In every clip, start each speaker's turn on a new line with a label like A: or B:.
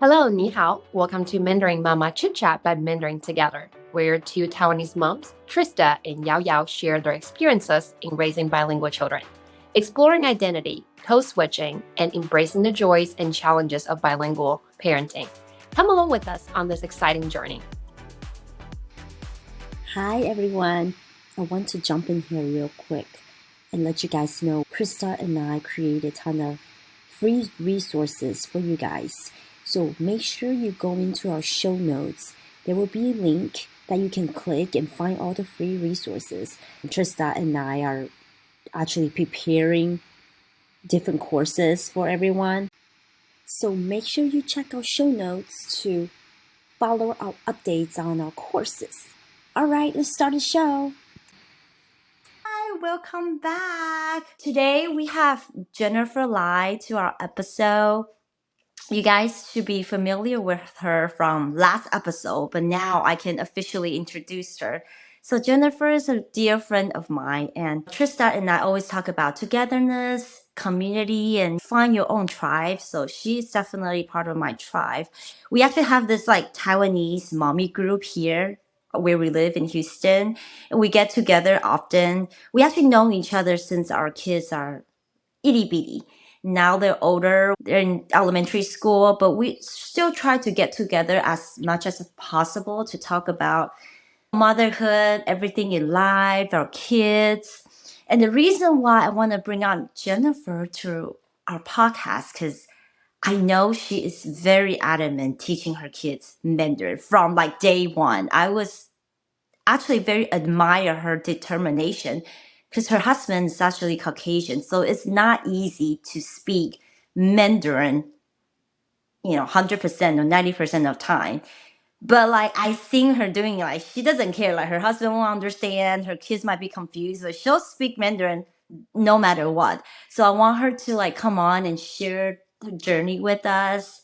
A: Hello, ni hao. Welcome to Mandarin Mama Chit Chat by Mandarin Together, where two Taiwanese moms, Trista and Yao Yao, share their experiences in raising bilingual children, exploring identity, code switching, and embracing the joys and challenges of bilingual parenting. Come along with us on this exciting journey.
B: Hi everyone, I want to jump in here real quick and let you guys know Krista and I created a ton of free resources for you guys. So make sure you go into our show notes. There will be a link that you can click and find all the free resources. Trista and I are actually preparing different courses for everyone. So make sure you check our show notes to follow our updates on our courses. All right, let's start the show.
C: Hi, welcome back. Today we have Jennifer Lai to our episode. You guys should be familiar with her from last episode, but now I can officially introduce her. So Jennifer is a dear friend of mine, and Trista and I always talk about togetherness, community, and find your own tribe. So she's definitely part of my tribe. We actually have this Taiwanese mommy group here where we live in Houston, and we get together often. We actually known each other since our kids are itty bitty. Now they're older, they're in elementary school, but we still try to get together as much as possible to talk about motherhood, everything in life, our kids. And the reason why I want to bring on Jennifer to our podcast, because I know she is very adamant teaching her kids Mandarin from day one. I was actually very admire her determination because her husband is actually Caucasian, so it's not easy to speak Mandarin, 100% or 90% of time. But I think her doing she doesn't care. Her husband won't understand. Her kids might be confused, but she'll speak Mandarin no matter what. So I want her to come on and share the journey with us.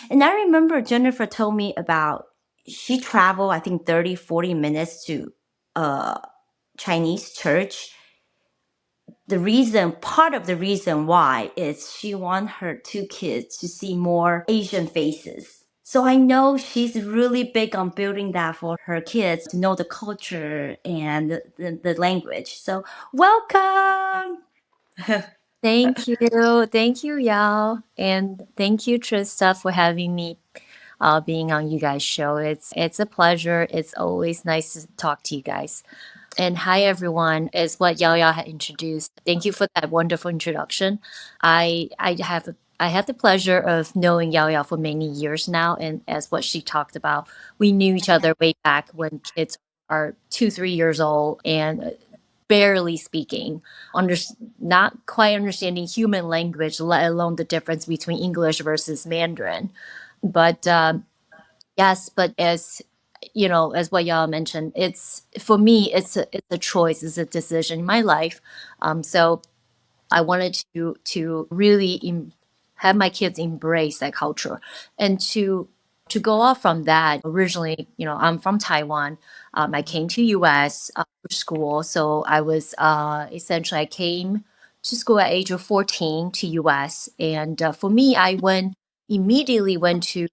C: And I remember Jennifer told me about she traveled, I think 30, 40 minutes to a Chinese church. Part of the reason why is she wants her two kids to see more Asian faces. So I know she's really big on building that for her kids to know the culture and the language. So welcome.
D: Thank you. Thank you, Yao. And thank you, Trista, for having me being on you guys' show. It's a pleasure. It's always nice to talk to you guys. And hi, everyone, is what Yao Yao had introduced. Thank you for that wonderful introduction. I have the pleasure of knowing Yao Yao for many years now. And as what she talked about, we knew each other way back when kids are 2, 3 years old and barely speaking, not quite understanding human language, let alone the difference between English versus Mandarin. But yes, but as you know, as what y'all mentioned, it's for me, it's a choice, it's a decision in my life. So I wanted to really have my kids embrace that culture, and to go off from that. Originally, I'm from Taiwan. I came to U.S. For school, so I was essentially I came to school at age of 14 to U.S. And for me, immediately went to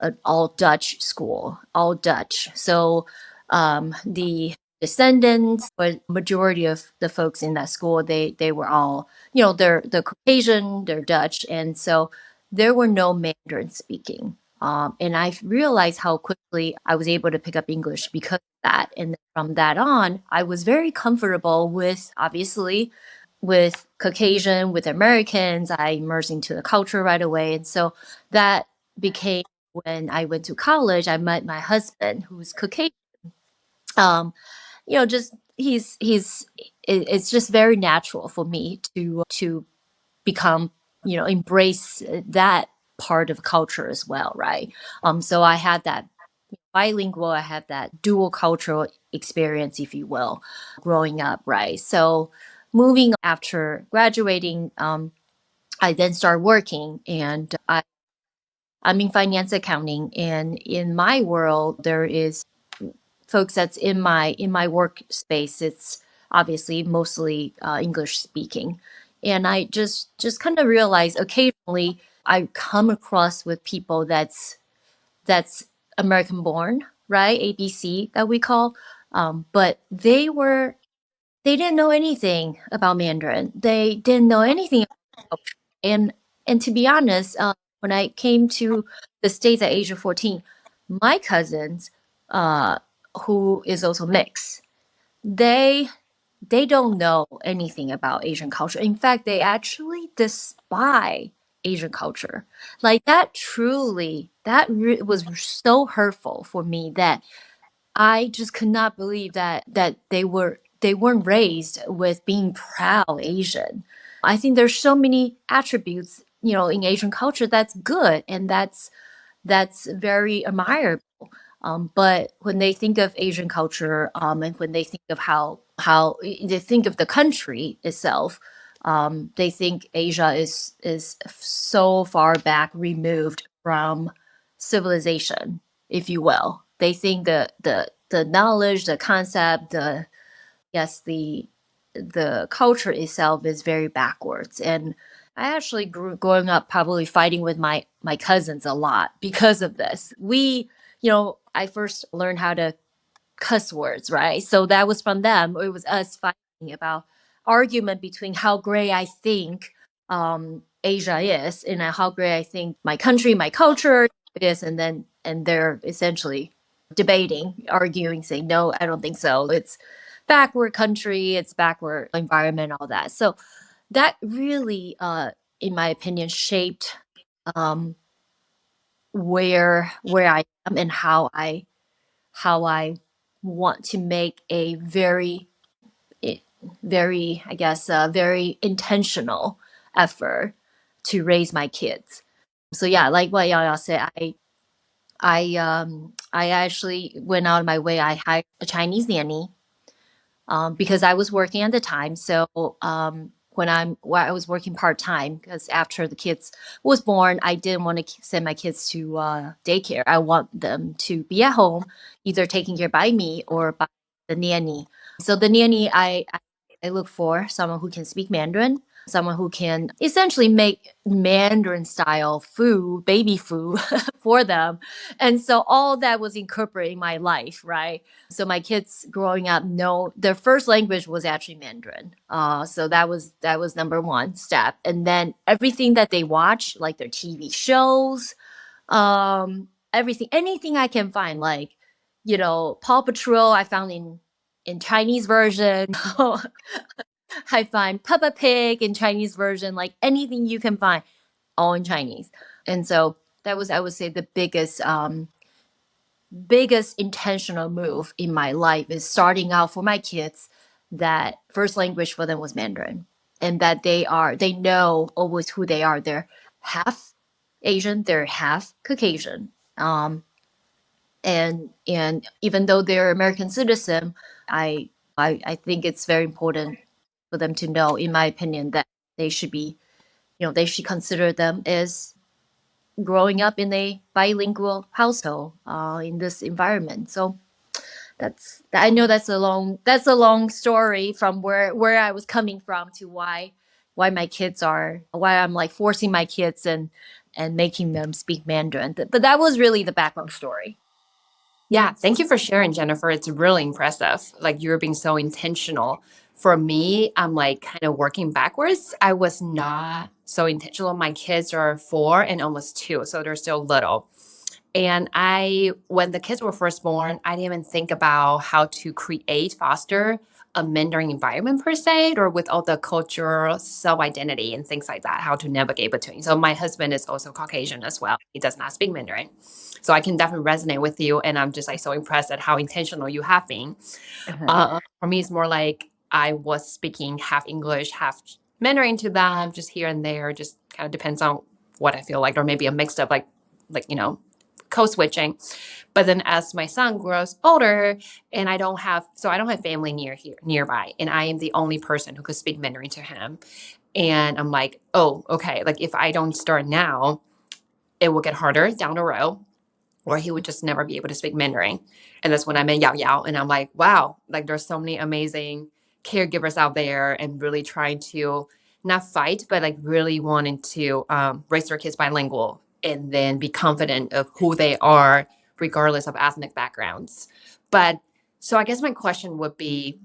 D: an all Dutch school, all Dutch. So the descendants, but majority of the folks in that school, they were all, they're Caucasian, they're Dutch, and so there were no Mandarin speaking. And I realized how quickly I was able to pick up English because of that. And from that on, I was very comfortable with, obviously, with Caucasian, with Americans. I immersed into the culture right away. And so that became when I went to college, I met my husband who's Caucasian. Um, just it's just very natural for me to become, embrace that part of culture as well, right? So I had that bilingual, I had that dual cultural experience, if you will, growing up, right? So moving after graduating, I then started working, and I'm in finance accounting, and in my world, there is folks that's in my workspace. It's obviously mostly English speaking, and I just kind of realized occasionally I come across with people that's American born, right? ABC that we call, but they didn't know anything about Mandarin. They didn't know anything about culture. And to be honest, when I came to the States at age of 14, my cousins, uh, who is also mixed, they they don't know anything about Asian culture. In fact, they actually despise Asian culture. Like that truly, was so hurtful for me that I just could not believe that they weren't raised with being proud Asian. I think there's so many attributes, in Asian culture that's good and that's very admirable. But when they think of Asian culture, and when they think of how they think of the country itself, they think Asia is so far back removed from civilization, if you will. They think the knowledge, the concept, the culture itself is very backwards. And I actually grew growing up probably fighting with my cousins a lot because of this. I first learned how to cuss words, right? So that was from them. It was us fighting about argument between how great I think Asia is and how great I think my country, my culture is, and they're essentially debating, arguing, saying, no, I don't think so. It's backward country, it's backward environment, all that. So that really, in my opinion, shaped um, where I am and how I want to make a very, I guess, very intentional effort to raise my kids. So yeah, like what Yaya said, I actually went out of my way. I hired a Chinese nanny because I was working at the time. So when I was working part time, because after the kids was born, I didn't want to send my kids to daycare. I want them to be at home, either taken care by me or by the nanny. So the nanny, I look for someone who can speak Mandarin, someone who can essentially make Mandarin style food, baby food for them. And so all that was incorporated in my life, right? So my kids growing up know their first language was actually Mandarin. So that was number one step. And then everything that they watch, like their TV shows, anything I can find, like, Paw Patrol, I found in Chinese version. I find Peppa Pig in Chinese version, like anything you can find, all in Chinese. And so that was, I would say, the biggest intentional move in my life is starting out for my kids that first language for them was Mandarin, and that they know always who they are. They're half Asian, they're half Caucasian. And even though they're American citizen, I I think it's very important for them to know, in my opinion, that they should be, they should consider them as growing up in a bilingual household in this environment. So I know that's a long story from where I was coming from to why I'm like forcing my kids and making them speak Mandarin. But that was really the background story.
A: Yeah, thank you for sharing, Jennifer. It's really impressive. Like you're being so intentional. For me, I'm like kind of working backwards. I was not so intentional. My kids are 4 and almost 2, so they're still little. And when the kids were first born, I didn't even think about how to foster a Mandarin environment per se, or with all the cultural self-identity and things like that, how to navigate between. So my husband is also Caucasian as well. He does not speak Mandarin. So I can definitely resonate with you. And I'm just like so impressed at how intentional you have been. For me, it's more like I was speaking half English, half Mandarin to them, just here and there. Just kind of depends on what I feel like, or maybe a mix of code switching. But then as my son grows older, and I don't have family nearby, and I am the only person who could speak Mandarin to him. And I'm like, oh, okay. Like if I don't start now, it will get harder down the road, or he would just never be able to speak Mandarin. And that's when I met Yao Yao. And I'm like, wow, like there's so many amazing caregivers out there and really trying to not fight, but like really wanting to raise their kids bilingual and then be confident of who they are, regardless of ethnic backgrounds. But so I guess my question would be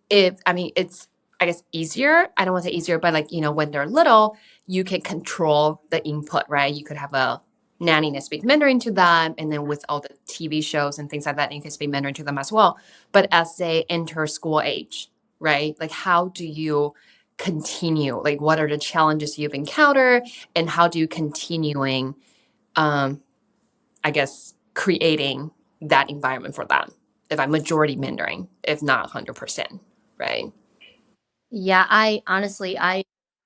A: if, I mean, it's, I guess, easier. I don't want to say easier, but like, when they're little, you can control the input, right? You could have a nanny that speak Mandarin to them. And then with all the TV shows and things like that, you can speak Mandarin to them as well. But as they enter school age, right? Like, how do you continue? Like, what are the challenges you've encountered? And how do you continuing, I guess, creating that environment for them? If I'm majority Mandarin, if not 100%, right?
D: Yeah, I honestly,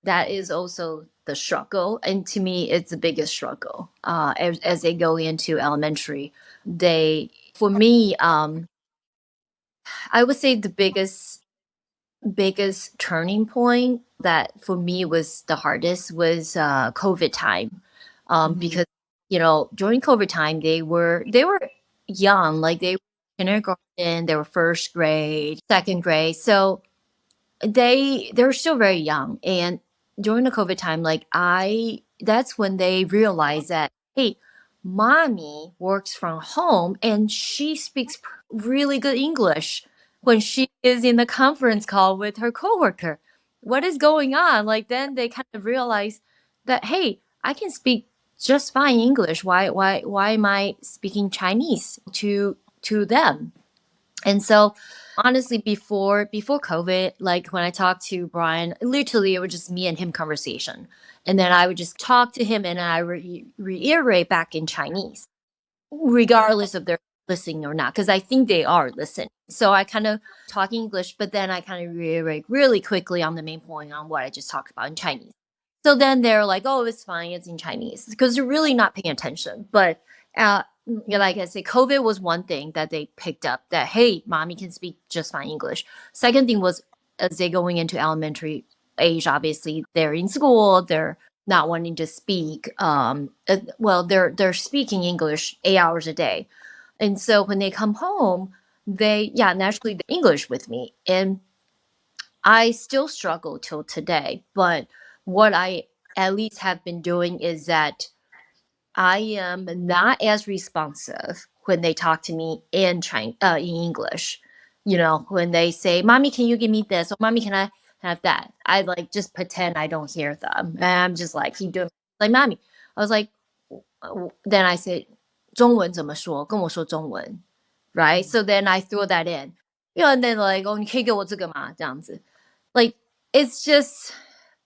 D: that is also the struggle, and to me, it's the biggest struggle. As they go into elementary, for me, I would say the biggest turning point that for me was the hardest was COVID time, because during COVID time they were young, like they were kindergarten, they were first grade, second grade, so they're still very young. And during the COVID time, like that's when they realized that, hey, mommy works from home and she speaks really good English when she is in the conference call with her coworker. What is going on? Like then they kind of realize that, hey, I can speak just fine English. Why am I speaking Chinese to them? And so honestly, before COVID, like when I talked to Brian, literally it was just me and him conversation. And then I would just talk to him and I reiterate back in Chinese, regardless of their listening or not, because I think they are listening. So I kind of talk English, but then I kind of reiterate really quickly on the main point on what I just talked about in Chinese. So then they're like, "Oh, it's fine, it's in Chinese," because they're really not paying attention. But like I said, COVID was one thing that they picked up that, hey, mommy can speak just fine English. Second thing was, as they going into elementary age, obviously they're in school, they're not wanting to speak. Well, they're speaking English 8 hours a day, and so when they come home, naturally the English with me, and I still struggle till today. But what I at least have been doing is that I am not as responsive when they talk to me in English. When they say, "Mommy, can you give me this?" or "Mommy, can I have that?" I like just pretend I don't hear them, and I'm just like keep doing like, "Mommy." I was like, then I said, "中文怎么说？跟我说中文." Right? So then I throw that in, and then like, "Oh, 你可以给我这个吗？"这样子. Like it's just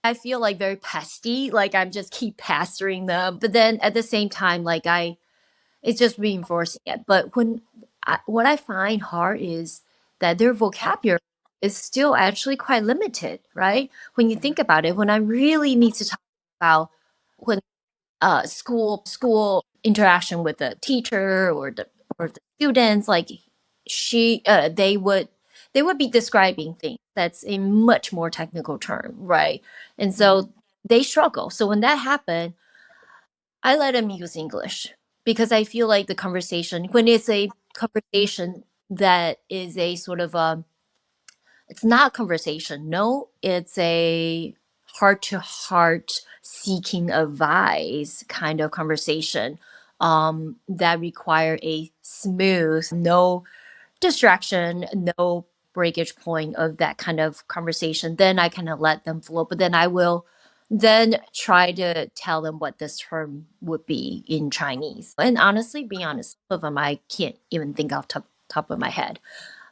D: I feel like very pesty, like I'm just keep pestering them. But then at the same time, like it's just reinforcing it. But what I find hard is that their vocabulary is still actually quite limited, right? When you think about it, when I really need to talk about when school interaction with the teacher or the students, like they would be describing things that's a much more technical term, right? And so they struggle. So when that happened, I let them use English because I feel like the conversation, when it's a conversation that is a sort of it's not a conversation. No, it's a heart to heart seeking advice kind of conversation that require a smooth, no distraction, no breakage point of that kind of conversation. Then I kind of let them flow. But then I will then try to tell them what this term would be in Chinese. And honestly, being honest, some of them I can't even think off top of my head.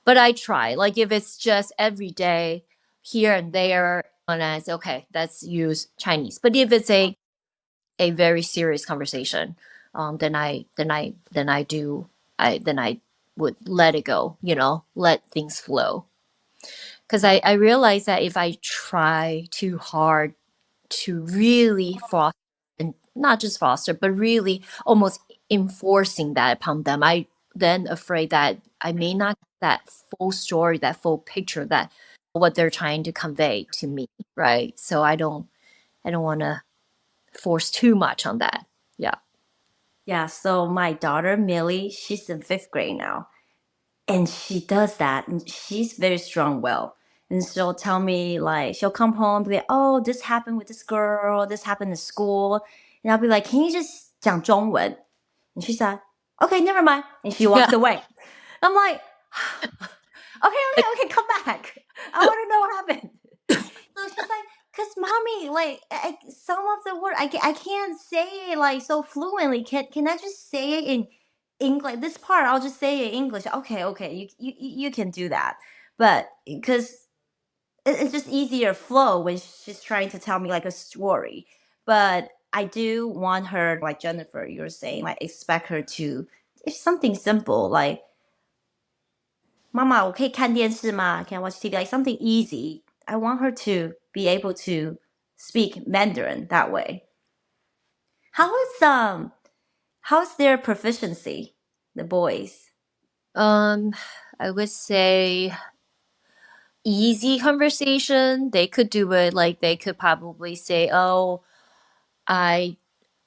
D: But I try. Like if it's just every day here and there, and I say, okay, let's use Chinese. But if it's a very serious conversation, then I would let it go, let things flow. Because I realize that if I try too hard to really foster, and not just foster, but really almost enforcing that upon them, I then afraid that I may not get that full story, that full picture, that what they're trying to convey to me, right? So I don't want to force too much on that. Yeah.
C: Yeah, so my daughter Millie, she's in fifth grade now, and she does that. And she's very strong-willed, And she'll tell me, like, she'll come home and be like, oh, this happened with this girl, this happened in school. And I'll be like, can you just 讲中文? And she said, okay, never mind. And she walked away. I'm like, okay, come back. I want to know what happened. So she's like, cause mommy, like some of the word I can't say it like so fluently. Can I just say it in English? This part I'll just say it in English. Okay, you can do that. But because it's just easier flow when she's trying to tell me like a story. But I do want her, like Jennifer, you're saying, like expect her to. It's something simple like, "Mama, 我可以看电视吗? Can I watch TV?" Like something easy. I want her to be able to speak Mandarin that way. How's their proficiency, the boys?
D: I would say easy conversation. They could do it. Like they could probably say, "Oh, I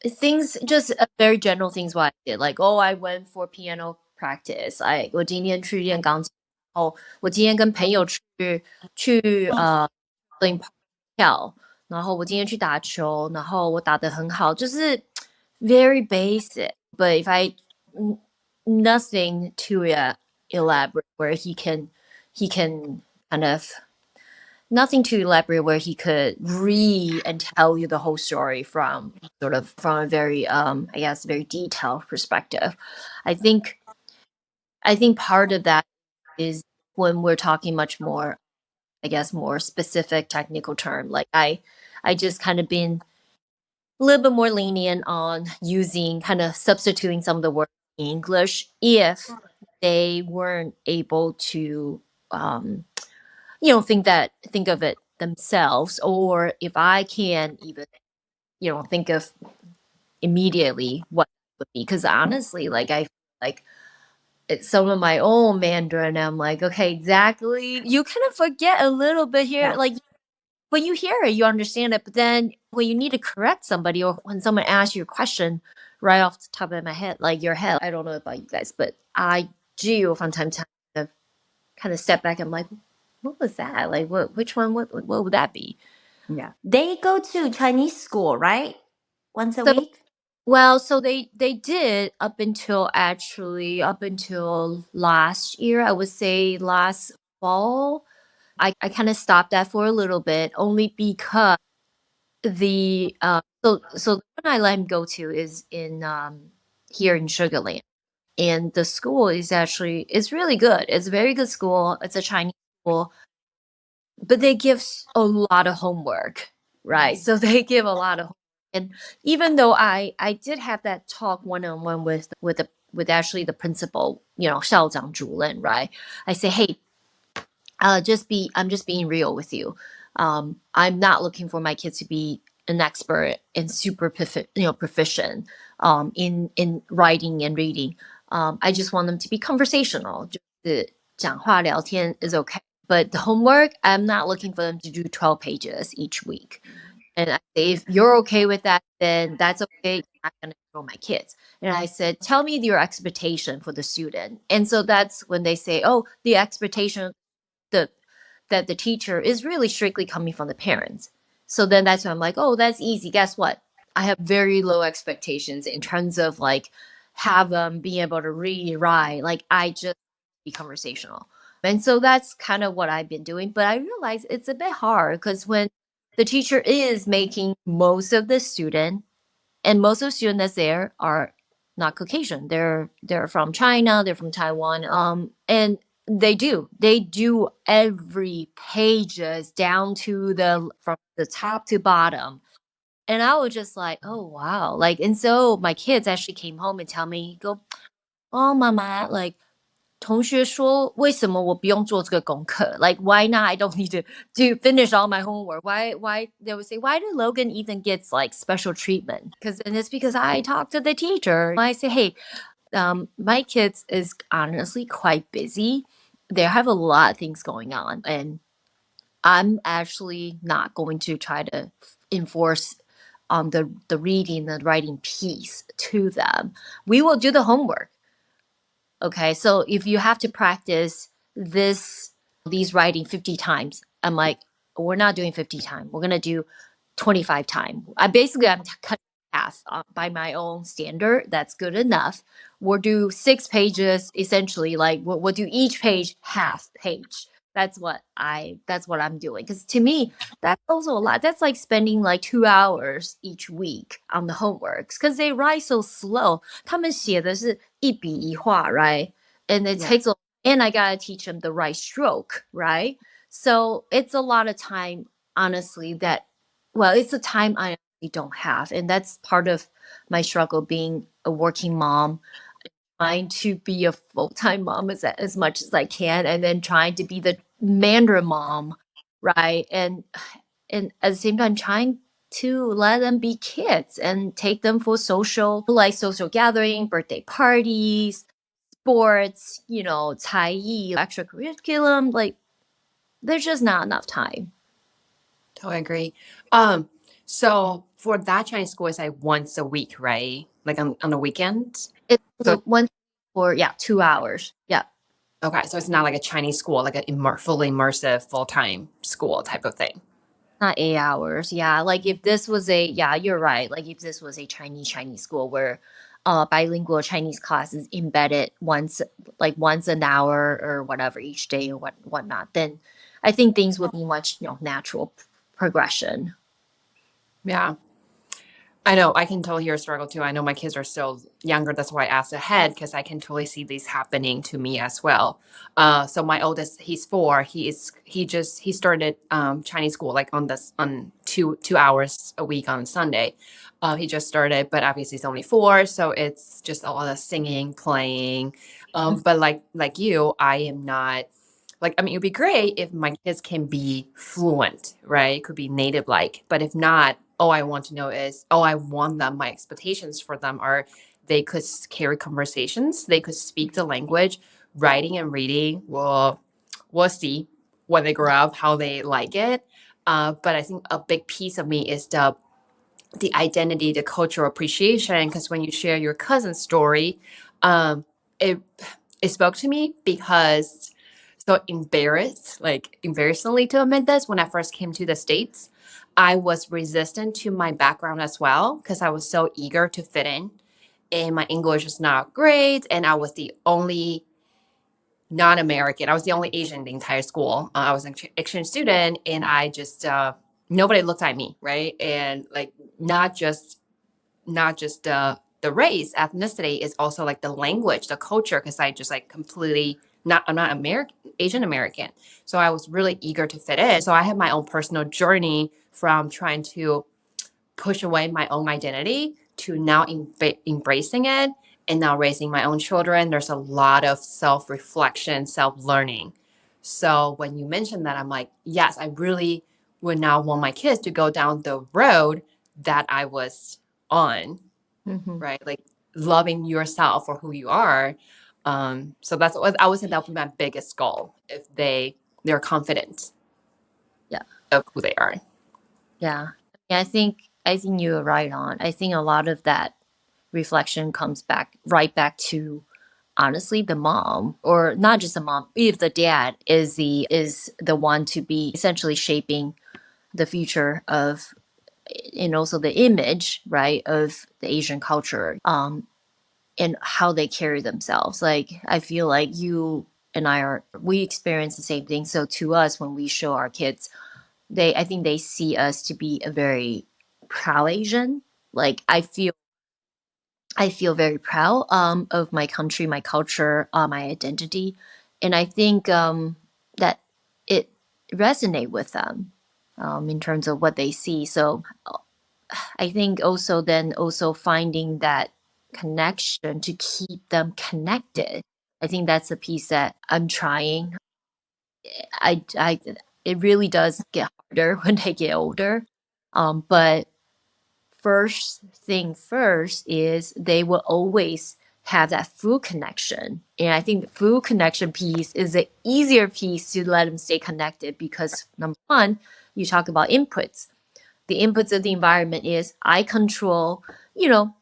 D: things just very general things what I did. Like, oh, I went for piano practice. 我今天去练钢琴。哦，我今天跟朋友去领票，然后我今天去打球，然后我打得很好，就是 very basic. But if I nothing too elaborate where he can kind of nothing too elaborate where he could read and tell you the whole story from sort of from a very I guess very detailed perspective. I think part of that is when we're talking much more, I guess, more specific technical term. Like I just kind of been a little bit more lenient on using kind of substituting some of the words in English if they weren't able to think of it themselves, or if I can even think of immediately what it would be. Because honestly, like I feel like it's some of my own Mandarin. I'm like, okay, exactly. You kind of forget a little bit here,
C: Yeah.
D: like when you hear it, you understand it, but then when you need to correct somebody or when someone asks you a question right off the top of my head, like your head, I don't know about you guys, but I do from time to time kind of step back. I'm like, what was that? Like, which one? What would that be?
C: Yeah. They go to Chinese school, right? Once a
D: So,
C: week?
D: well, so they did up until last year. I would say last fall. I kind of stopped that for a little bit, only because the so the one I let him go to is in here in Sugarland, and the school is actually it's really good. It's a very good school. It's a Chinese school, but they give a lot of homework, right? So they give a lot of, and even though I did have that talk one on one with actually the principal, 校长主任, right? I say, hey, I'm just being real with you. I'm not looking for my kids to be an expert and super proficient in writing and reading. I just want them to be conversational. 就是讲话聊天 is okay. But the homework, I'm not looking for them to do 12 pages each week. And I say, if you're okay with that, then that's okay. I'm not going to throw my kids. And I said, tell me your expectation for the student. And so that's when they say, oh, the expectation the that the teacher is really strictly coming from the parents. So then that's when I'm like, oh, that's easy. Guess what? I have very low expectations in terms of like have them being able to read, write. Like I just be conversational. And so that's kind of what I've been doing. But I realize it's a bit hard because when the teacher is making most of the student and most of the students that's there are not Caucasian. They're from China, they're from Taiwan. And they do every pages down to the from the top to bottom. And I was just like, oh wow. Like, and so my kids actually came home and tell me, go, oh mama, like 同学说为什么我不用做这个功课? Like why not? I don't need to finish all my homework. Why they would say, why did Logan even gets like special treatment? And it's because I talked to the teacher. I say, hey, my kids is honestly quite busy. They have a lot of things going on, and I'm actually not going to try to enforce on the reading and writing piece to them. We will do the homework. Okay, so if you have to practice these writing 50 times, I'm like, we're not doing 50 times. We're gonna do 25 times. I'm cutting half by my own standard. That's good enough. We'll do 6 pages essentially. Like we'll do each page half page. That's what I'm doing. Because to me, that's also a lot. That's like spending like 2 hours each week on the homeworks because they write so slow. 他们写的是一笔一画, right? And it
A: Yeah.
D: takes and I gotta teach them the right stroke, right? So it's a lot of time, honestly, it's a time I don't have. And that's part of my struggle being a working mom, trying to be a full-time mom as much as I can, and then trying to be the Mandarin mom, right? And at the same time trying to let them be kids and take them for social gathering, birthday parties, sports, extra curriculum. Like there's just not enough time.
A: Totally agree. So for that Chinese school, it's like once a week, right? Like on the weekends.
D: It's
A: So
D: one for 2 hours. Yeah.
A: okay, so it's not like a Chinese school, like a fully immersive, full-time school type of thing.
D: Not 8 hours. Yeah. Like if this was you're right. Like if this was a Chinese school where bilingual Chinese class is embedded once an hour or whatever each day or whatnot, then I think things would be much, natural progression.
A: Yeah. I know. I can totally hear a struggle too. I know my kids are still younger. That's why I asked ahead because I can totally see these happening to me as well. So my oldest, he's 4. He started Chinese school like on 2 hours a week on Sunday. He just started, but obviously he's only 4, so it's just a lot of singing, playing. But like you, I am not. Like, I mean, it'd be great if my kids can be fluent, right? It could be native like, but if not, all I want to know is, I want them, my expectations for them are they could carry conversations, they could speak the language, writing and reading. We'll see when they grow up how they like it. But I think a big piece of me is the identity, the cultural appreciation. Because when you share your cousin's story, it it spoke to me because so embarrassingly to admit this, when I first came to the States, I was resistant to my background as well because I was so eager to fit in. And my English is not great. And I was the only non-American. I was the only Asian in the entire school. I was an exchange student, and I just nobody looked at me, right? And like not just the race, ethnicity is also like the language, the culture, because I just like completely I'm not American, Asian American. So I was really eager to fit in. So I have my own personal journey from trying to push away my own identity to now embracing it and now raising my own children. There's a lot of self-reflection, self-learning. So when you mentioned that, I'm like, yes, I really would now want my kids to go down the road that I was on, right? Like loving yourself for who you are. So that's what I would say that would be my biggest goal if they're confident
D: Yeah.
A: of who they are.
D: Yeah. I think you're right on. I think a lot of that reflection comes right back to honestly the mom, or not just the mom, if the dad is the one to be essentially shaping the future of, and also the image, right, of the Asian culture, and how they carry themselves. Like I feel like you and we experience the same thing. So to us, when we show our kids, I think they see us to be a very proud Asian. Like I feel very proud of my country, my culture, my identity, and I think that it resonate with them in terms of what they see. So I think also finding that connection to keep them connected. I think that's a piece that I'm trying. I it really does get harder when they get older, but first thing first is they will always have that food connection. And I think the food connection piece is the easier piece to let them stay connected because number one, you talk about inputs. The inputs of the environment is I control,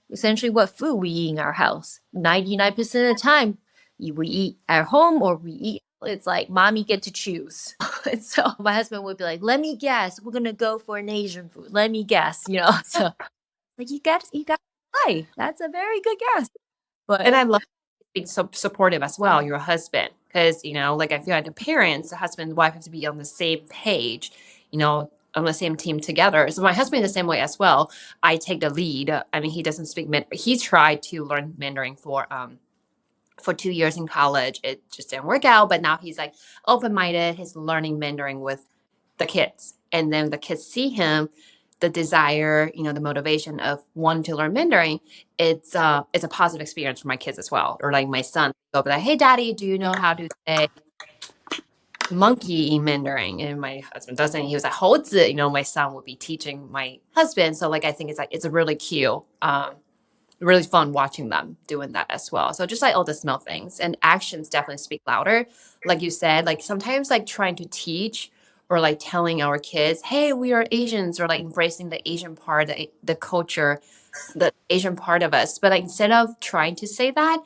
D: essentially what food we eat in our house. 99% of the time, we eat at home or we eat it's like mommy get to choose. And so my husband would be like, let me guess, we're gonna go for an Asian food. Let me guess, So like you got right. That's a very good guess. But
A: And I love being so supportive as well, your husband, because like I feel like the parents, the husband and wife have to be on the same page, on the same team together. So my husband is the same way as well. I take the lead. I mean, he doesn't speak Mandarin. He tried to learn Mandarin for 2 years in college. It just didn't work out. But now he's like open-minded. He's learning Mandarin with the kids. And then the kids see him, the desire, the motivation of wanting to learn Mandarin. It's a positive experience for my kids as well. Or like my son go be like, hey daddy, do you know how to say monkey in Mandarin? And my husband doesn't. He was like, 猴子, my son would be teaching my husband. So like I think it's a really cute really fun watching them doing that as well. So just like all the small things, and actions definitely speak louder. Like you said, like sometimes like trying to teach or like telling our kids, hey, we are Asians, or like embracing the Asian part, the culture, the Asian part of us. But like, instead of trying to say that,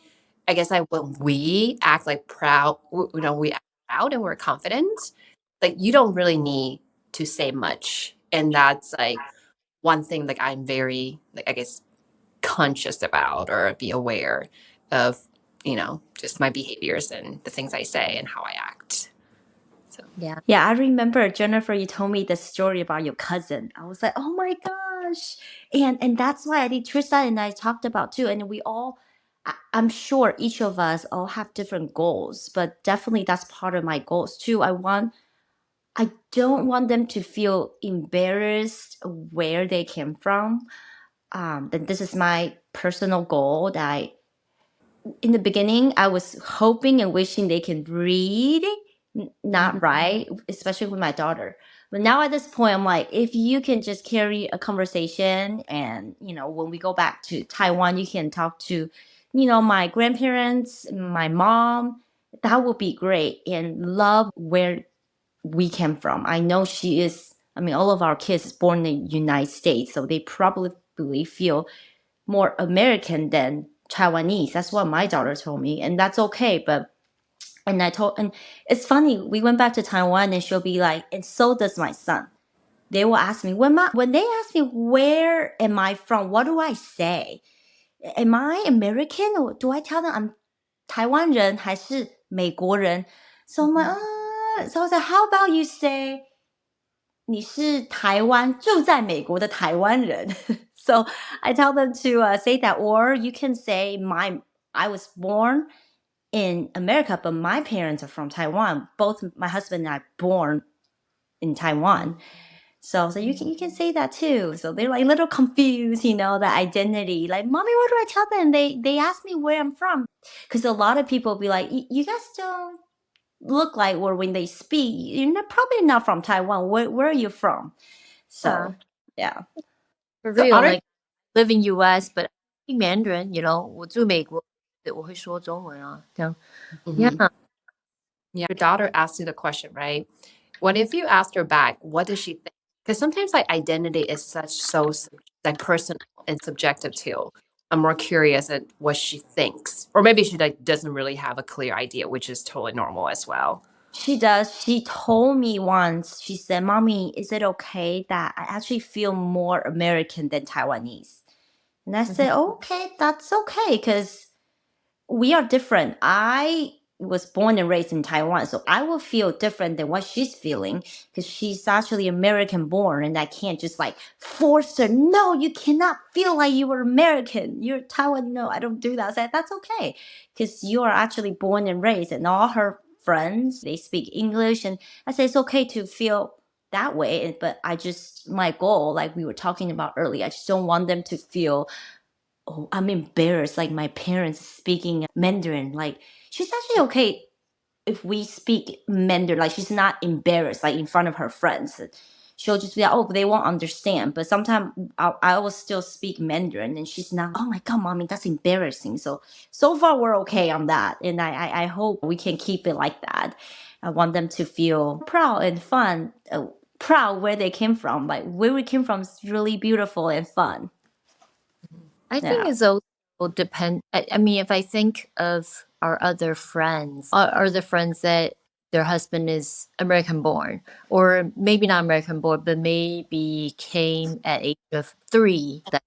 A: I guess like when we act like proud, we act proud and we're confident, like you don't really need to say much. And that's like one thing like I'm very, like, I guess, conscious about or be aware of, just my behaviors and the things I say and how I act. So
D: yeah.
C: Yeah, I remember, Jennifer, you told me the story about your cousin. I was like, oh my gosh. And that's why I think Trista and I talked about too. And we all, I'm sure each of us all have different goals, but definitely that's part of my goals too. I don't want them to feel embarrassed where they came from. Then this is my personal goal that in the beginning, I was hoping and wishing they can read, not write, especially with my daughter. But now at this point, I'm like, if you can just carry a conversation and, when we go back to Taiwan, you can talk to, my grandparents, my mom, that would be great. And love where we came from. I know all of our kids is born in the United States, so they probably feel more American than Taiwanese. That's what my daughter told me, and that's okay. And it's funny. We went back to Taiwan, and she'll be like, and so does my son. They will ask me when they ask me where am I from, what do I say? Am I American, or do I tell them I'm 台湾人还是美国人? So I'm like, so I was like, how about you say 你是台湾住在美国的台湾人? So I tell them to say that, or you can say I was born in America, but my parents are from Taiwan. Both my husband and I born in Taiwan. So you can say that too. So they're like a little confused, the identity. Like, mommy, what do I tell them? They ask me where I'm from. Because a lot of people be like, you guys don't look like, or when they speak, probably not from Taiwan. Where are you from? So, yeah.
D: For
A: the
D: real,
A: other
D: like live in US, but I speak Mandarin, 我住美国，我会说中文啊，这样。Yeah.
A: Yeah, your daughter asked you the question, right? What if you asked her back, what does she think? Because sometimes like identity is so like personal and subjective too. I'm more curious at what she thinks, or maybe she like doesn't really have a clear idea, which is totally normal as well.
C: She does. She told me once, she said, Mommy, is it okay that I actually feel more American than Taiwanese? And I said, okay, that's okay, because we are different. I was born and raised in Taiwan, so I will feel different than what she's feeling, because she's actually American born, and I can't just like force her. No, you cannot feel like you were American. You're Taiwan. No, I don't do that. I said, that's okay, because you are actually born and raised, and all her friends, they speak English. And I said, it's okay to feel that way. But my goal, like we were talking about earlier, I just don't want them to feel, oh, I'm embarrassed, like my parents speaking Mandarin. Like, she's actually okay if we speak Mandarin. Like, she's not embarrassed, like in front of her friends. She'll just be like, oh, they won't understand. But sometimes I will still speak Mandarin, and she's not, oh my God, mommy, that's embarrassing. So far we're okay on that. And I hope we can keep it like that. I want them to feel proud and fun, proud where they came from. Like, where we came from is really beautiful and fun.
D: I think it's also depend. I mean, if I think of our other friends, or the friends that their husband is American born, or maybe not American born, but maybe came at age of 3. That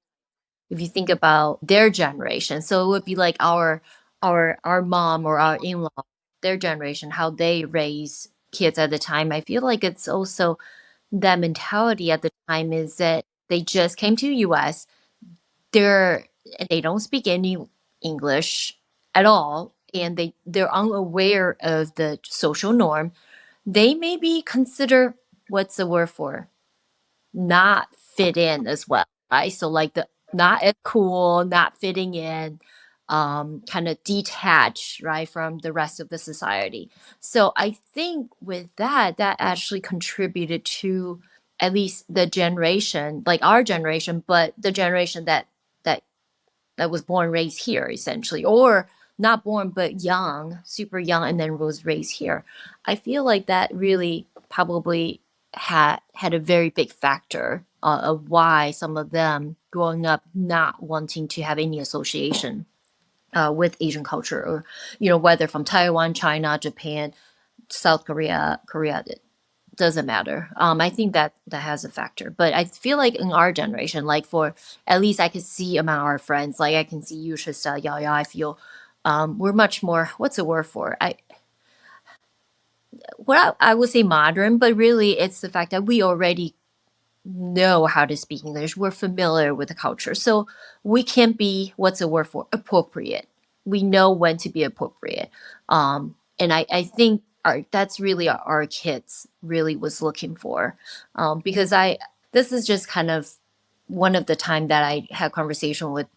D: if you think about their generation, so it would be like our mom or our in-law, their generation, how they raise kids at the time. I feel like it's also that mentality at the time is that they just came to US. They're they don't speak any English at all, and they're unaware of the social norm. They maybe consider, what's the word for, not fit in as well, right? So like the not as cool, not fitting in, kind of detached, right, from the rest of the society. So I think with that, that actually contributed to at least the generation, like our generation, but the generation that that was born raised here essentially, or not born but young, super young, and then was raised here. I feel like that really probably had a very big factor of why some of them growing up not wanting to have any association with Asian culture, or whether from Taiwan, China, Japan, South Korea, doesn't matter. I think that has a factor, but I feel like in our generation, like for at least I could see among our friends, like I can see you, Trista, Yaya. I feel we're much more. What's the word for? I would say modern, but really it's the fact that we already know how to speak English. We're familiar with the culture, so we can be, what's the word for, appropriate. We know when to be appropriate, and I think that's really our kids really was looking for, because I this is just kind of one of the time that I had conversation with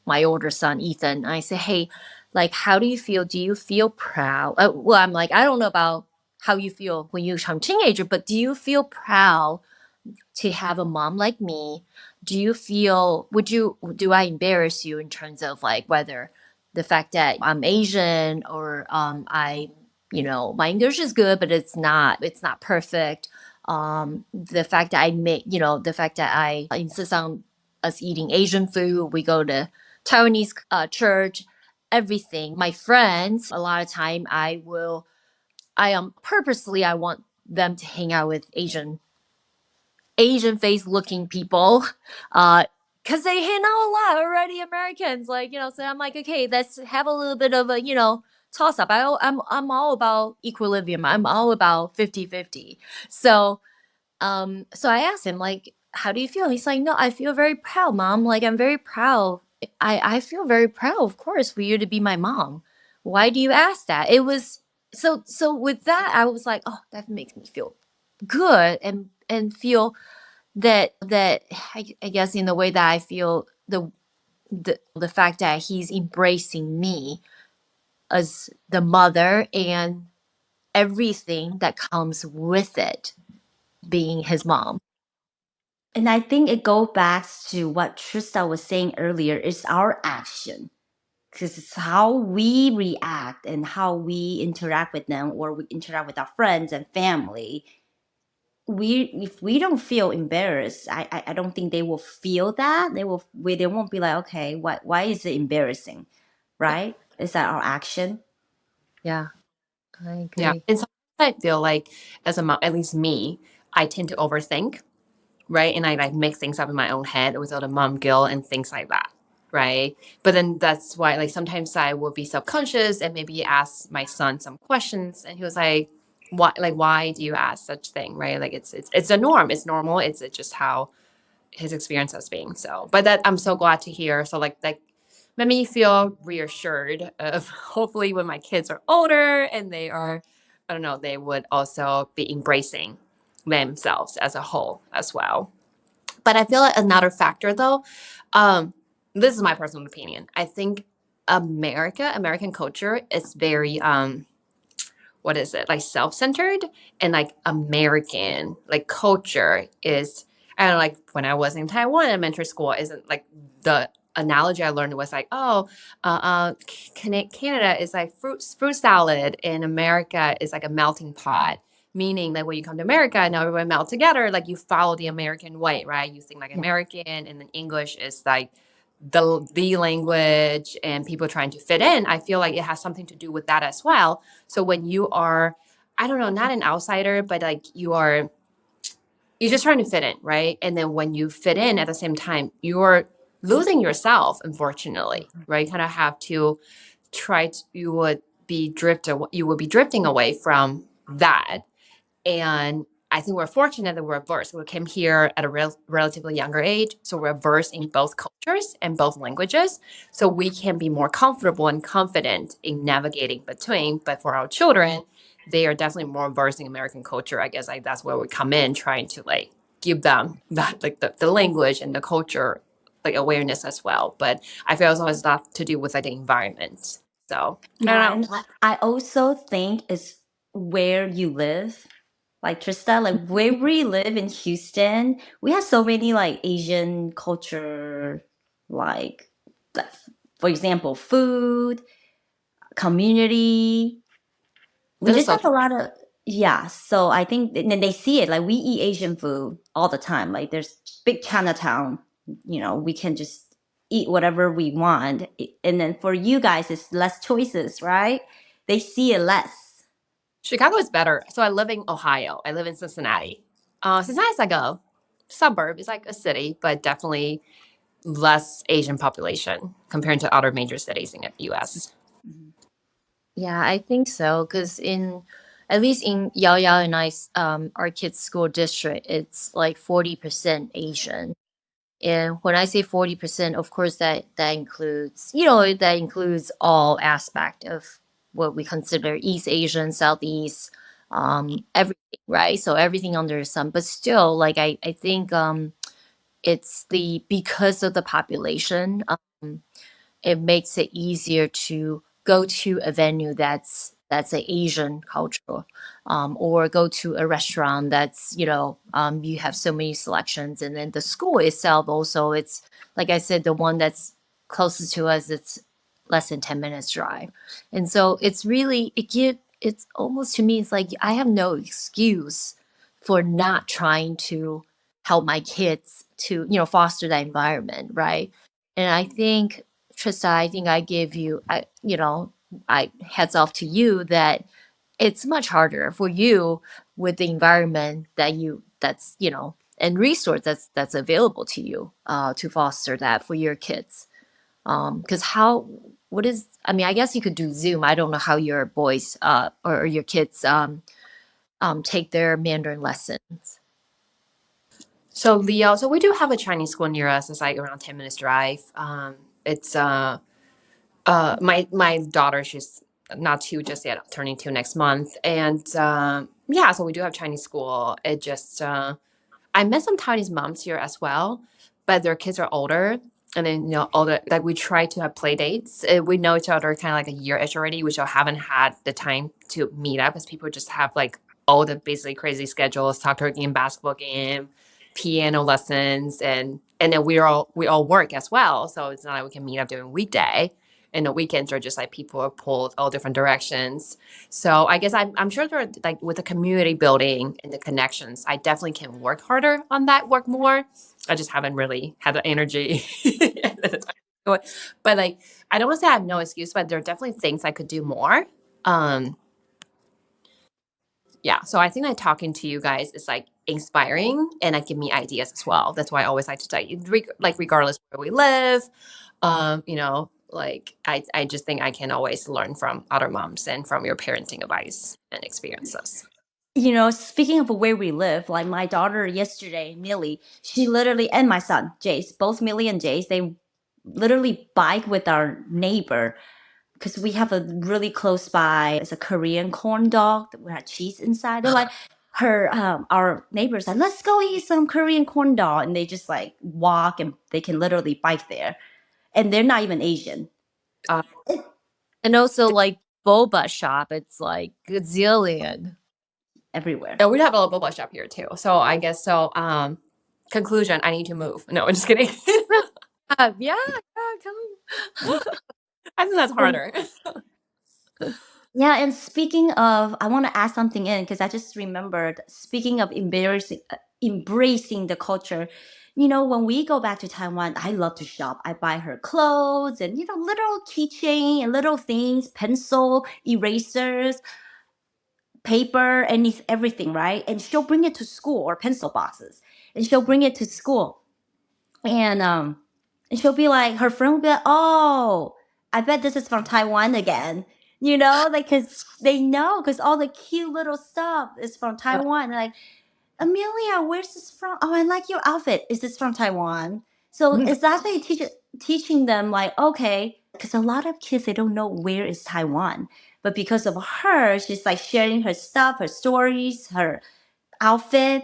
D: my older son Ethan. I say, hey, like, how do you feel? Do you feel proud? Well, I'm like, I don't know about how you feel when you become teenager, but do you feel proud to have a mom like me? Do you feel, do I embarrass you in terms of like whether the fact that I'm Asian, or my English is good, but it's not perfect. The fact that the fact that I insist on us eating Asian food, we go to Taiwanese church, everything. My friends, a lot of time purposely I want them to hang out with Asian face looking people, because they hang out a lot already, Americans, like, so I'm like, okay, let's have a little bit of a, toss up. I'm all about equilibrium. I'm all about 50-50. So I asked him, like, how do you feel? He's like, no, I feel very proud, mom. Like, I'm very proud. I feel very proud, of course, for you to be my mom. Why do you ask that? It was so with that, I was like, oh, that makes me feel good, and feel that I guess in the way that I feel the fact that he's embracing me as the mother and everything that comes with it, being his mom.
C: And I think it goes back to what Trista was saying earlier, is our action. Because it's how we react and how we interact with them, or we interact with our friends and family. If we don't feel embarrassed, I don't think they will feel that. They won't be like, okay, why is it embarrassing? Right? Is that our action?
D: Yeah, I agree.
A: Yeah. And sometimes I feel like as a mom, at least me, I tend to overthink, right? And I like make things up in my own head with all the mom guilt and things like that, right? But then that's why, like, sometimes I will be self-conscious and maybe ask my son some questions, and he was like, why do you ask such thing, right? Like, it's a norm, it's normal, it's just how his experience has been. So, but that I'm so glad to hear. So like made me feel reassured of hopefully when my kids are older and they are, I don't know, they would also be embracing themselves as a whole as well. But I feel like another factor though, this is my personal opinion. I think American culture is very what is it, like self-centered, and like American like culture is, I don't know, like when I was in Taiwan elementary school, isn't like the analogy I learned was like, oh, Canada is like fruit salad, and America is like a melting pot. Meaning that when you come to America and everyone melt together, like you follow the American way, right? You think like American, and then English is like the language, and people trying to fit in. I feel like it has something to do with that as well. So when you are I don't know, not an outsider, but like you're just trying to fit in, right? And then when you fit in at the same time, you're losing yourself, unfortunately, right? You kind of have to you would you would be drifting away from that. And I think we're fortunate that we're versed. We came here at a relatively younger age, so we're versed in both cultures and both languages. So we can be more comfortable and confident in navigating between. But for our children, they are definitely more versed in American culture. I guess like that's where we come in, trying to like give them that like the language and the culture like awareness as well. But I feel also has a lot to do with like the environment. So I
C: Yeah,
A: don't know.
C: and I also think it's where you live. Like Trista, like where we live in Houston, we have so many like Asian culture, like for example, food, community. We
A: This is
C: just
A: so
C: have
A: true.
C: a lot of, yeah. So I think and then they see it like we eat Asian food all the time. Like there's big Chinatown, we can just eat whatever we want. And then for you guys, it's less choices, right? They see it less.
A: Chicago is better. So I live in Ohio. I live in Cincinnati. Cincinnati's like a suburb. It's like a city, but definitely less Asian population compared to other major cities in the U.S.
D: Yeah, I think so. Because at least in Yao Yao and our kids' school district, it's like 40% Asian. And when I say 40%, of course that includes, that includes all aspect of what we consider East Asian, Southeast, everything, right? So everything under the sun. But still, like I think it's because of the population. It makes it easier to go to a venue that's an Asian culture, or go to a restaurant that's you have so many selections, and then the school itself also it's like I said, the one that's closest to us, it's less than 10 minutes drive, and so it's almost to me it's like I have no excuse for not trying to help my kids to foster that environment, right? And I think Trista, I think I gave you, I heads off to you that it's much harder for you with the environment and resource that's available to you to foster that for your kids. Because I mean, I guess you could do Zoom. I don't know how your boys or your kids take their Mandarin lessons.
A: So Leo, so we do have a Chinese school near us. It's like around 10 minutes drive. It's my daughter, she's not two just yet, turning two next month, and yeah, so we do have Chinese school. It just I met some Taiwanese moms here as well, but their kids are older. And then, older, like we try to have play dates. We know each other kind of like a year-ish already. We still haven't had the time to meet up because people just have like all the basically crazy schedules, soccer game, basketball game, piano lessons, and then we all work as well. So it's not like we can meet up during weekday. And the weekends are just like people are pulled all different directions. So I guess I'm sure there are, like with the community building and the connections, I definitely can work harder on that, work more. I just haven't really had the energy. But like, I don't want to say I have no excuse, but there are definitely things I could do more. Um, yeah. So I think that talking to you guys is like inspiring and like give me ideas as well. That's why I always like to tell you, like regardless where we live, like I just think I can always learn from other moms and from your parenting advice and experiences.
C: Speaking of where we live, like my daughter yesterday, Millie, she literally, and my son, Jace, both Millie and Jace, they literally bike with our neighbor because we have a really close by, it's a Korean corn dog that we have cheese inside. They're like, our neighbors like, let's go eat some Korean corn dog. And they just like walk and they can literally bike there. And they're not even Asian.
A: Uh,
D: And also like boba shop, it's like gazillion.
C: Everywhere.
A: and we have a little boba shop here too. So I guess so. Conclusion: I need to move. No, I'm just kidding.
D: Yeah, come.
A: I think that's harder.
C: Yeah, and speaking of, I want to add something in because I just remembered. Speaking of embracing the culture, when we go back to Taiwan, I love to shop. I buy her clothes and little keychain and little things, pencil, erasers. paper and everything, right? And she'll bring it to school, or pencil boxes, and she'll bring it to school, and she'll be like, her friend will be like, "Oh, I bet this is from Taiwan again." You know, like, because they know, because all the cute little stuff is from Taiwan. They're like, "Amelia, where's this from? Oh, I like your outfit. Is this from Taiwan?" So it's actually teaching them, like, okay, because a lot of kids, they don't know where is Taiwan. But because of her, she's like sharing her stuff, her stories, her outfit,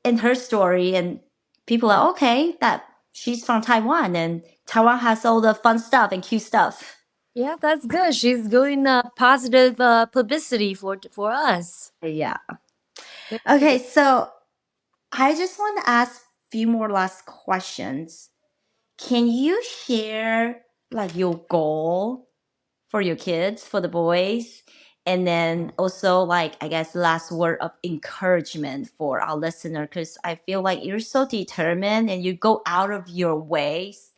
C: and her story. And people are, okay, that she's from Taiwan, and Taiwan has all the fun stuff and cute stuff.
D: Yeah, that's good. She's doing positive publicity for us.
C: Yeah.
D: Very
C: Okay,
D: good.
C: so I just want to ask a few more last questions. Can you share like your goal for your kids, for the boys? And then also, like, I guess, last word of encouragement for our listener, because I feel like you're so determined and you go out of your ways,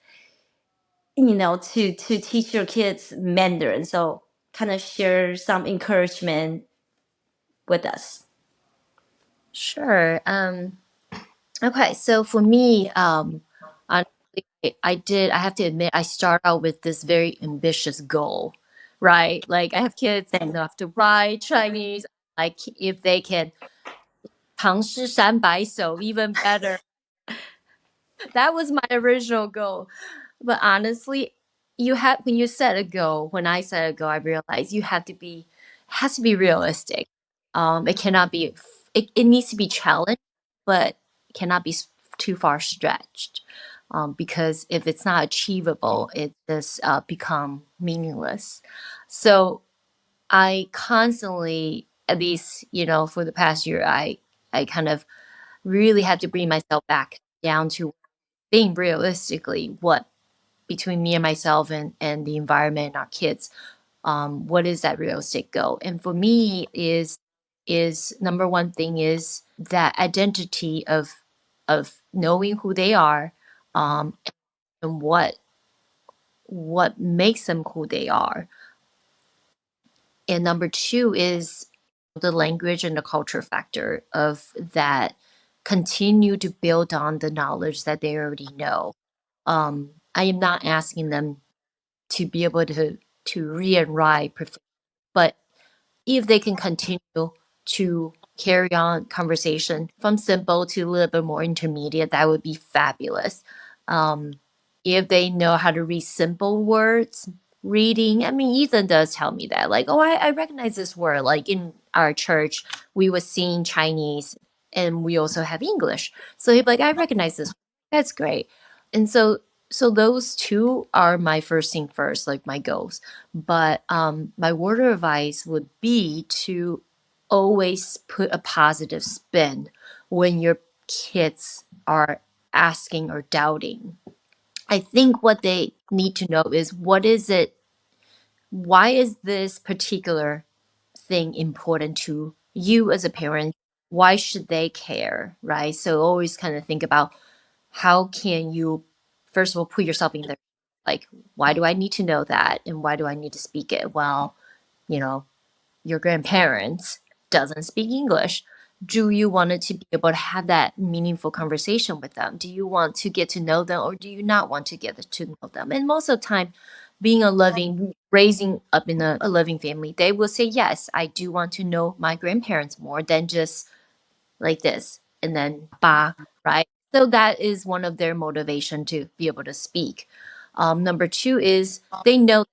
C: to teach your kids Mandarin. So kind of share some encouragement with us.
D: Sure. Okay, so for me, honestly, I have to admit, I start out with this very ambitious goal, right? Like I have kids that have to write Chinese, like if they can 唐诗三百首, even better. That was my original goal. But honestly, when you set a goal, when I set a goal, I realized has to be realistic. It cannot be, it needs to be challenged, but cannot be too far stretched. Because if it's not achievable, it just become meaningless. So I constantly, at least, for the past year, I kind of really had to bring myself back down to being realistically what between me and myself and the environment and our kids, what is that realistic goal? And for me is number one thing is that identity of knowing who they are, and what makes them who they are. And number two is the language and the culture factor of that continue to build on the knowledge that they already know. I am not asking them to be able to read and write, but if they can continue to carry on conversation from simple to a little bit more intermediate, that would be fabulous. Um, if they know how to read simple words, reading, I mean, Ethan does tell me that, like, oh, I recognize this word. Like in our church, we were seeing Chinese and we also have English. So he'd be like, I recognize this. That's great. And so those two are my first thing first, like my goals. But my word of advice would be to always put a positive spin when your kids are asking or doubting. I think what they need to know is why is this particular thing important to you as a parent? Why should they care, right? So always kind of think about how can you, first of all, put yourself in there. Like, why do I need to know that? And why do I need to speak it? Well, you know, your grandparents doesn't speak English. Do you want to be able to have that meaningful conversation with them? Do you want to get to know them, or do you not want to get to know them? And most of the time, raising up in a loving family, they will say, yes, I do want to know my grandparents more than just like this and then ba, right? So that is one of their motivation to be able to speak. Number two is they know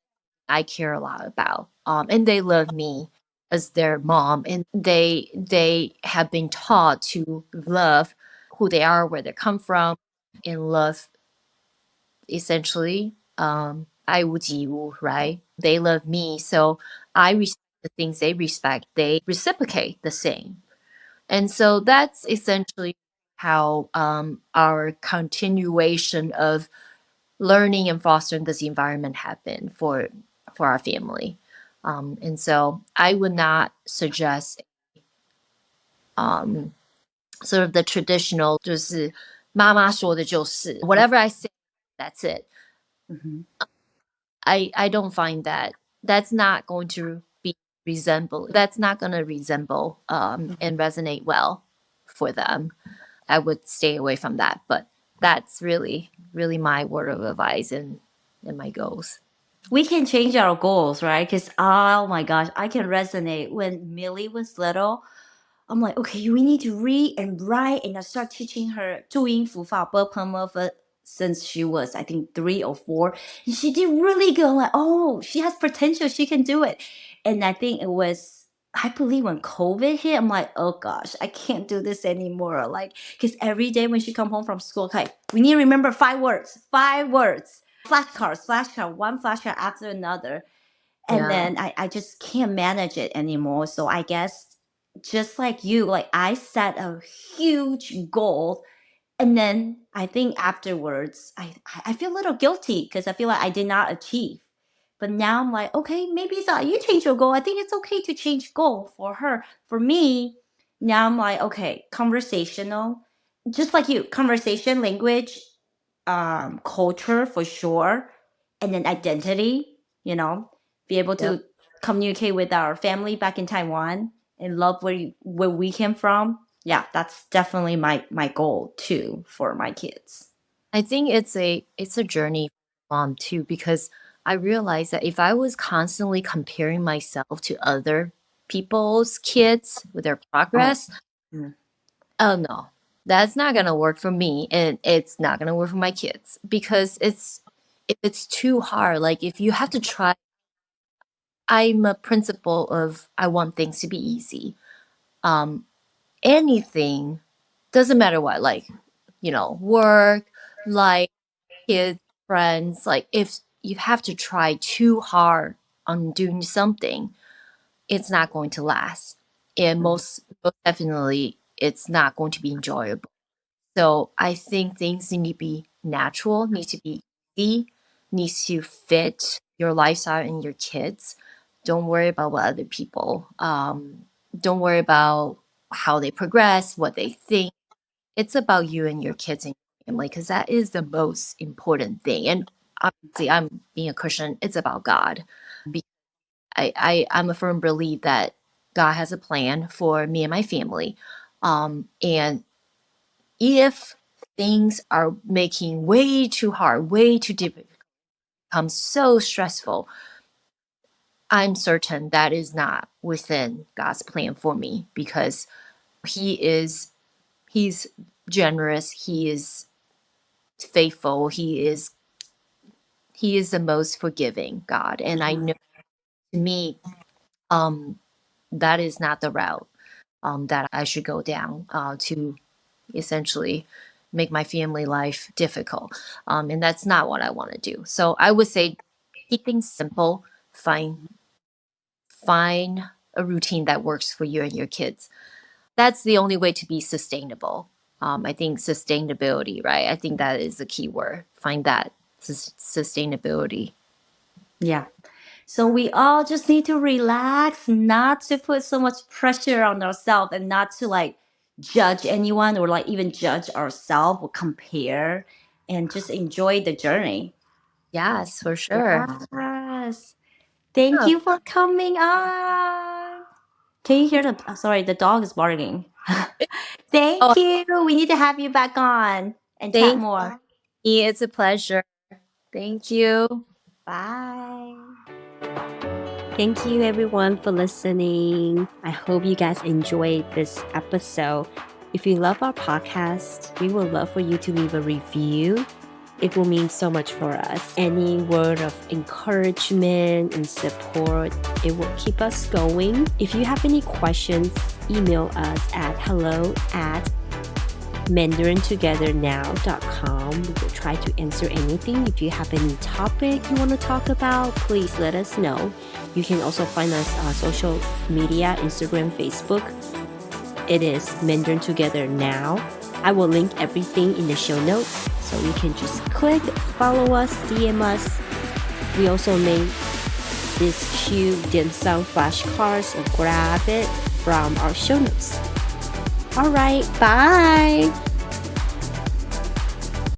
D: I care a lot about, and they love me as their mom, and they have been taught to love who they are, where they come from, and love essentially, I would you, right? They love me, so I respect the things they respect. They reciprocate the same. And so that's essentially how our continuation of learning and fostering this environment happen for our family. And so I would not suggest um, sort of the traditional 就是妈妈说的就是 whatever I say, that's it.
C: Mm-hmm.
D: I don't find that that's not going to be resemble. That's not going to resemble and resonate well for them. I would stay away from that. But that's really, really my word of advice and my goals.
C: We can change our goals, right? Because oh my gosh, I can resonate. When Millie was little, I'm like, okay, we need to read and write, and I start teaching her 注音符法 since she was, I think, 3 or 4, and she did really good. I'm like, oh, she has potential, she can do it. And I think it was, I believe when COVID hit, I'm like, oh gosh, I can't do this anymore. Like, because every day when she come home from school, okay, we need to remember 5 words, 5 words, flashcards, one flashcard after another. And
D: Yeah.
C: then I just can't manage it anymore. So I guess just like you, like I set a huge goal, and then I think afterwards I feel a little guilty because I feel like I did not achieve. But now I'm like, okay, maybe it's not you change your goal. I think it's okay to change goal for her. For me, now I'm like, okay, conversational, just like you, conversation, language, culture for sure, and then identity, be able to
D: Yep.
C: communicate with our family back in Taiwan and love where we came from. Yeah, that's definitely my goal too for my kids.
D: I think it's a journey for mom too, because I realized that if I was constantly comparing myself to other people's kids with their progress,
C: Mm.
D: oh no, that's not gonna work for me, and it's not gonna work for my kids because if it's too hard, like if you have to try. I'm a principle of I want things to be easy. Um, anything doesn't matter what, like work, like kids, friends, like if you have to try too hard on doing something, it's not going to last. And most definitely, it's not going to be enjoyable. So I think things need to be natural, need to be easy, needs to fit your lifestyle and your kids. Don't worry about what other people. Don't worry about how they progress, what they think. It's about you and your kids and your family, because that is the most important thing. And obviously, I'm being a Christian. It's about God. Because I'm a firm believer that God has a plan for me and my family. And if things are making way too hard, way too difficult, become so stressful, I'm certain that is not within God's plan for me, because he's generous, he is faithful, he is the most forgiving God. And I know, to me, that is not the route that I should go down to essentially make my family life difficult. And that's not what I want to do. So I would say keep things simple, find a routine that works for you and your kids. That's the only way to be sustainable. I think sustainability, right? I think that is the key word. Find that sustainability.
C: Yeah. So we all just need to relax, not to put so much pressure on ourselves, and not to like judge anyone or like even judge ourselves or compare, and just enjoy the journey.
D: Yes, for sure.
C: Yes. Thank
D: Oh,
C: you for coming on. Can you hear sorry, the dog is barking.
D: oh,
C: Thank you. We need to have you back on and chat
D: thank
C: more.
D: you. It's a pleasure. Thank you.
C: Bye.
B: Thank you everyone for listening. I hope you guys enjoyed this episode. If you love our podcast, we would love for you to leave a review. It will mean so much for us. Any word of encouragement and support, it will keep us going. If you have any questions, email us at hello@mandarintogethernow.com. We will try to answer anything. If you have any topic you want to talk about, please let us know. You can also find us on social media, Instagram, Facebook. It is Mandarin Together Now. I will link everything in the show notes, so you can just click, follow us, DM us. We also made these cute dim sum flashcards, and grab it from our show notes. All right, bye.